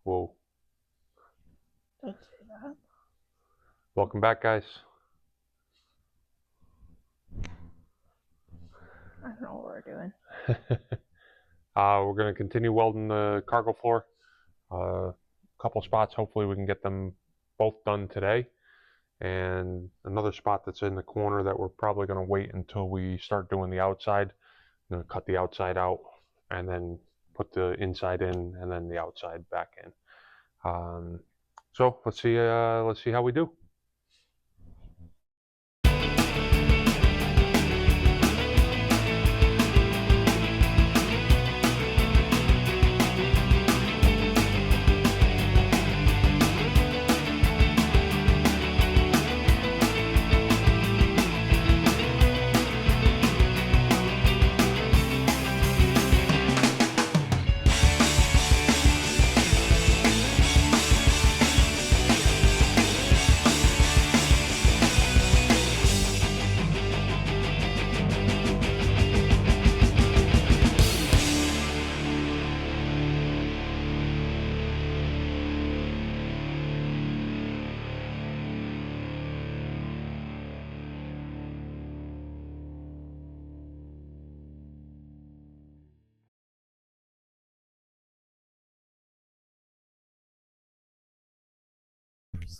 Whoa. Don't say that. Welcome back, guys. I don't know what we're doing. We're going to continue welding the cargo floor. A couple spots, hopefully we can get them both done today. And another spot that's in the corner that we're probably going to wait until we start doing the outside. I'm going to cut the outside out and then put the inside in and then the outside back in. So let's see how we do.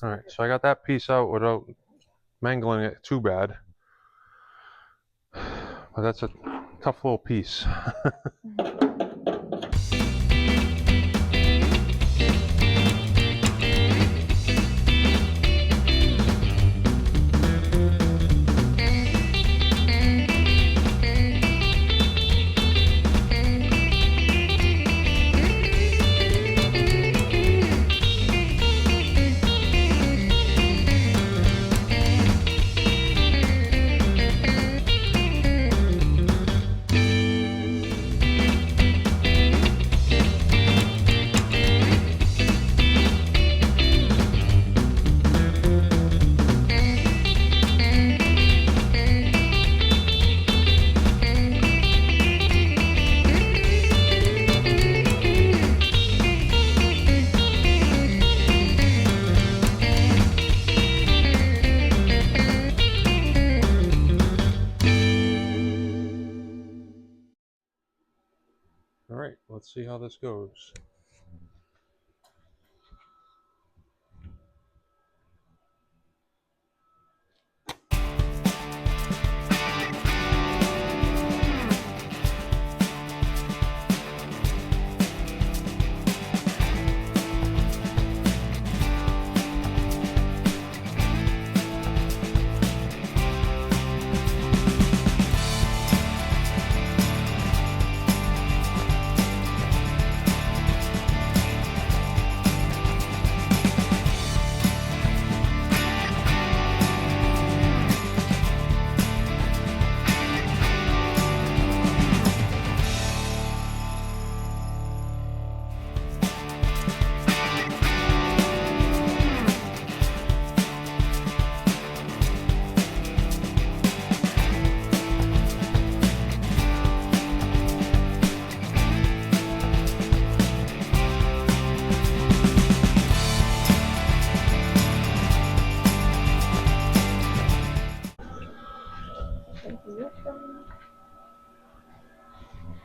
All right, so I got that piece out without mangling it too bad. But that's a tough little piece. All right, let's see how this goes.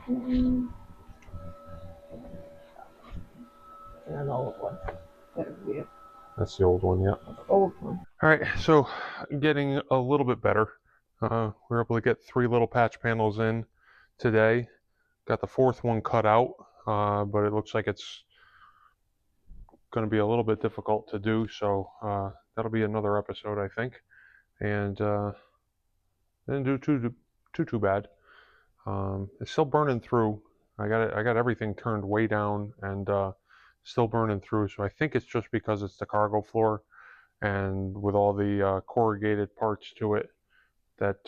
And an old one. That'd be That's the old one, yeah. an old one. All right, so getting a little bit better. We're able to get 3 little patch panels in today. Got the 4th one cut out, but it looks like it's going to be a little bit difficult to do. So that'll be another episode, I think. And didn't do too bad. It's still burning through. I got everything turned way down and still burning through. So I think it's just because it's the cargo floor and with all the corrugated parts to it that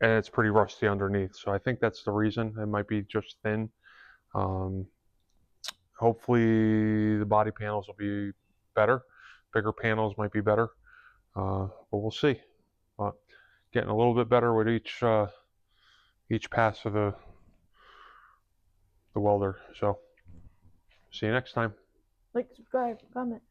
and it's pretty rusty underneath. So I think that's the reason. It might be just thin. Um, hopefully the body panels will be better. Bigger panels might be better, but we'll see. Getting a little bit better with each pass of the welder. So See you next time. Like, subscribe, comment.